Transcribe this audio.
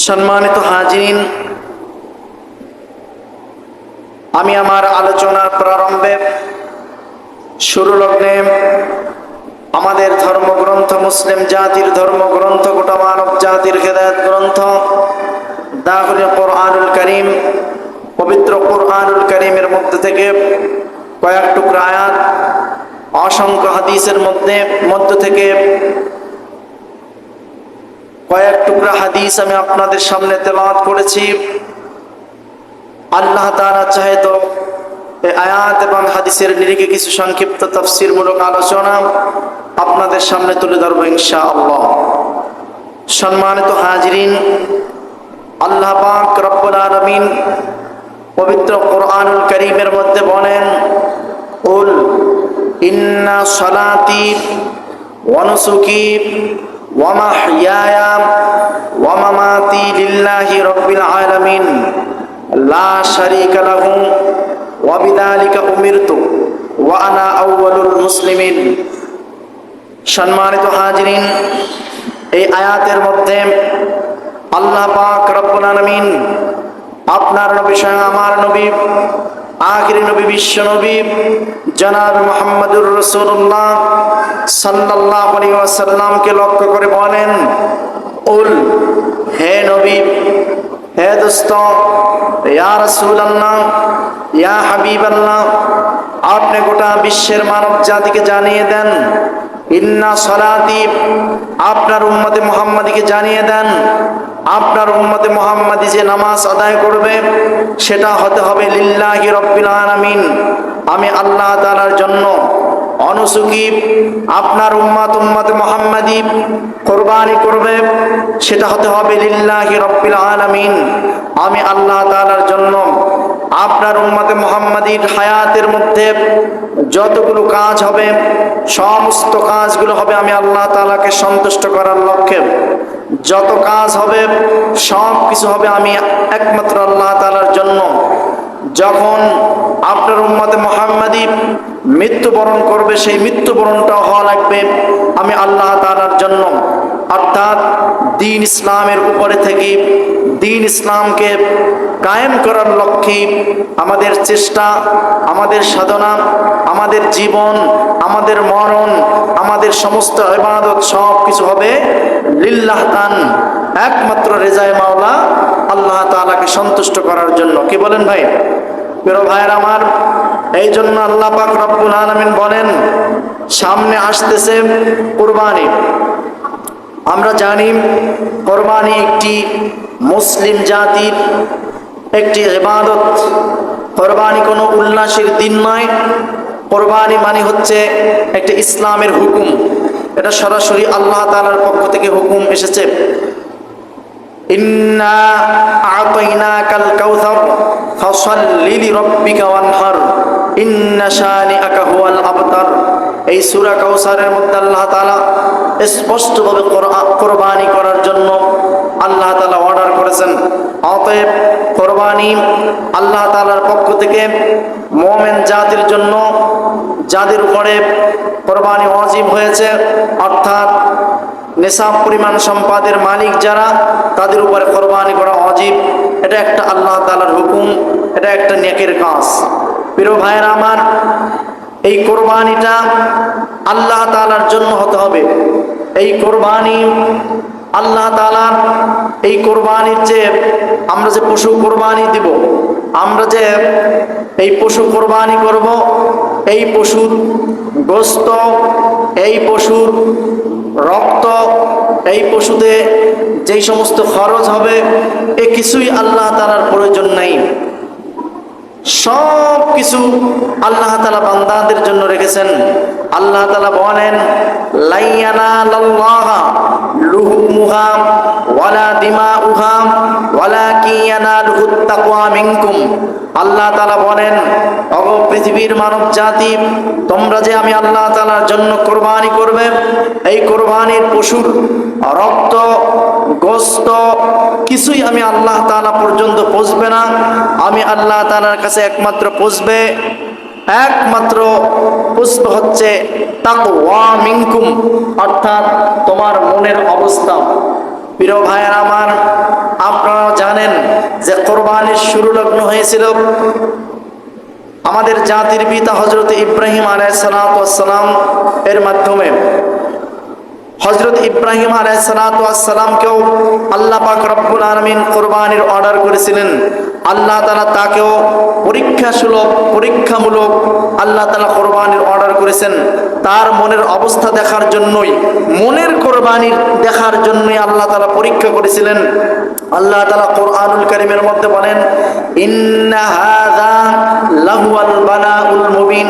সম্মানিত হাজিরিন, আমি আমার আলোচনার প্রারম্ভে শুরু লগ্নে আমাদের ধর্মগ্রন্থ, মুসলিম জাতির ধর্মগ্রন্থ, গোটা মানব জাতির হেদায়েত গ্রন্থ দাখিল কোরআনুল কারীম, পবিত্র কোরআনুল কারীমের মধ্যে থেকে কয়েক টুকরা আয়াত, অসংখ্য হাদিসের মধ্য থেকে কয়েক টুকরা হাদিস আমি আপনাদের সামনে তেলাওয়াত করেছি। আল্লাহ তাআলা চাহে তো এই আয়াত এবং হাদিসের নিরিখে কিছু সংক্ষিপ্ত তাফসীরমূলক আলোচনা আপনাদের সামনে তুলে ধরবো ইনশাআল্লাহ। সম্মানিত হাজিরিন, আল্লাহ পাক রব্বুল আলামিন পবিত্র কোরআনুল কারীমের মধ্যে বলেন, কুল ইন্না সলাতি ওয়া নুসুকি ওয়া মাহইয়ায়া ওয়া মামাতি লিল্লাহি রাব্বিল আলামিন লা শারীকা লাহু ওয়া বিযালিকা উমিরতু ওয়া আনা আউয়ালুল মুসলিমিন। সম্মানিত হাজিরিন, এই আয়াতের মধ্যে আল্লাহ পাক রব্বুল আলামিন আপনার নবী, স্বয়ং আমার নবী, আখিরি নবী, বিশ্ব নবী জনাব মুহাম্মদুর রাসূলুল্লাহ সাল্লাল্লাহু আলাইহি ওয়াসাল্লামকে লক্ষ্য করে বলেন, উল, হে নবী, হে দোস্ত, ইয়া রাসূলুল্লাহ, ইয়া হাবিবাল্লাহ, আপনি গোটা বিশ্বের মানব জাতিকে জানিয়ে দেন, ইন্না সলাতি, আপনার উম্মতে মুহাম্মাদীকে জানিয়ে দেন, আপনার উম্মতে মুহাম্মাদী যে নামাজ আদায় করবে সেটা হতে হবে লিল্লাহি রাব্বিল আলামিন, আমি আল্লাহ তাআলার জন্য। অনুসুকি, আপনার উম্মতে মুহাম্মাদী কুরবানি করবে সেটা হতে হবে লিল্লাহি রাব্বিল আলামিন, আমি আল্লাহ তাআলার জন্য। আপনার উম্মতে মুহাম্মাদীর হায়াতের মধ্যে যতগুলো কাজ হবে সমস্ত কাজগুলো হবে আমি আল্লাহ তাআলাকে সন্তুষ্ট করার লক্ষ্যে। যত কাজ হবে সব কিছু হবে আমি একমাত্র আল্লাহ তাআলার জন্য। যখন আপনার উম্মতে মুহাম্মাদী মৃত্যুবরণ করবে সেই মৃত্যুবরণটা হওয়া লাগবে আমি আল্লাহ তাআলার জন্য। অর্থাৎ দ্বীন ইসলামের উপরে থেকে দ্বীন ইসলামকে কায়েম করার লক্ষ্যে আমাদের চেষ্টা, আমাদের সাধনা, আমাদের জীবন, আমাদের মরণ, আমাদের সমস্ত ইবাদত সব কিছু হবে লিল্লাহ তান, একমাত্র রেজায়ে মাওলা আল্লাহ তাআলাকে সন্তুষ্ট করার জন্য। কি বলেন ভাই? প্রিয় ভাইয়ের আমার, এই জন্য আল্লাহ পাক রব্বুল আলামিন বলেন, সামনে আসতেছে কুরবানি। আমরা জানি কুরবানি একটি মুসলিম জাতির একটি ইবাদত। কুরবানি কোনো উল্লাসের দিন নয়, কুরবানি মানে হচ্ছে একটা ইসলামের হুকুম। এটা সরাসরি আল্লাহ তাআলার পক্ষ থেকে হুকুম এসেছে। ইন্না আ'তাইনাকাল কাউসার ফাসাল্লি লিরাব্বিকা ওয়ানহার ইন্না শানিআকা হুয়াল আবতার। এই সূরা কাউসারের মধ্যে আল্লাহ তাআলা স্পষ্টভাবে কুরবানি করার জন্য আল্লাহ তাআলা অর্ডার করেছেন। অতএব কুরবানি আল্লাহ তাআলার পক্ষ থেকে মুমিন জাতির জন্য, যাদের উপরে কুরবানি ওয়াজিব হয়েছে, অর্থাৎ নিসাব পরিমাণ সম্পদের মালিক যারা, তাদের উপরে কুরবানি করা ওয়াজিব। এটা একটা আল্লাহ তাআলার হুকুম, এটা একটা নেকের কাজ। প্রিয় ভাইয়েরা আমার, এই কুরবানিটা আল্লাহ তাআলার জন্য হতে হবে। এই কুরবানি আল্লাহ তাআলার, এই কুরবানির যে আমরা যে পশু কুরবানি দিব, আমরা যে এই পশু কুরবানি করব, এই পশুর গোশত, এই পশুর রক্ত, এই পশুতে যেই সমস্ত খরচ হবে এ কিছুই আল্লাহ তাআলার প্রয়োজন নাই। সব কিছু আল্লাহ তাআলা বান্দাদের জন্য রেখেছেন। আল্লাহ তাআলা বলেন, লা ইয়ানালাল্লাহা লুহুমুহা ওয়ালা দিমাউহা ওয়ালাকিন ইয়ানালুহুত তাকওয়া মিনকুম। আল্লাহ তাআলা বলেন, ওগো পৃথিবীর মানব জাতি, তোমরা যে আমি আল্লাহ তাআলার জন্য কুরবানি করবে, এই কুরবানির পশুর রক্ত, গোশত কিছুই আমি আল্লাহ তাআলা পর্যন্ত পৌঁছবে না। আমি আল্লাহ তাআলার কাছে একমাত্র পৌঁছবে, একমাত্র পুষ্প হচ্ছে তাকওয়া মিনকুম, অর্থাৎ তোমার মনের অবস্থা। প্রিয় ভাইয়েরা আমার, যে কোরবানির শুরু লগ্ন হয়েছিল আমাদের জাতির পিতা হযরত ইব্রাহিম আলাইহিস সালাম এর মাধ্যমে। হযরত ইব্রাহিম আলাইহিস সালামকেও আল্লাহ পাক রব্বুল আলামিন কোরবানির অর্ডার করেছিলেন। আল্লাহ তাআলা তাকেও পরীক্ষামূলক আল্লাহ তাআলা কোরবানির অর্ডার করেছেন। তার মনের অবস্থা দেখার জন্যই, মনের কোরবানির দেখার জন্যই আল্লাহ তাআলা পরীক্ষা করেছিলেন। আল্লাহ তাআলা কোরআনুল কারীমের মধ্যে বলেন, ইন্না হাযা লাহুয়াল বালাউল মুবিন।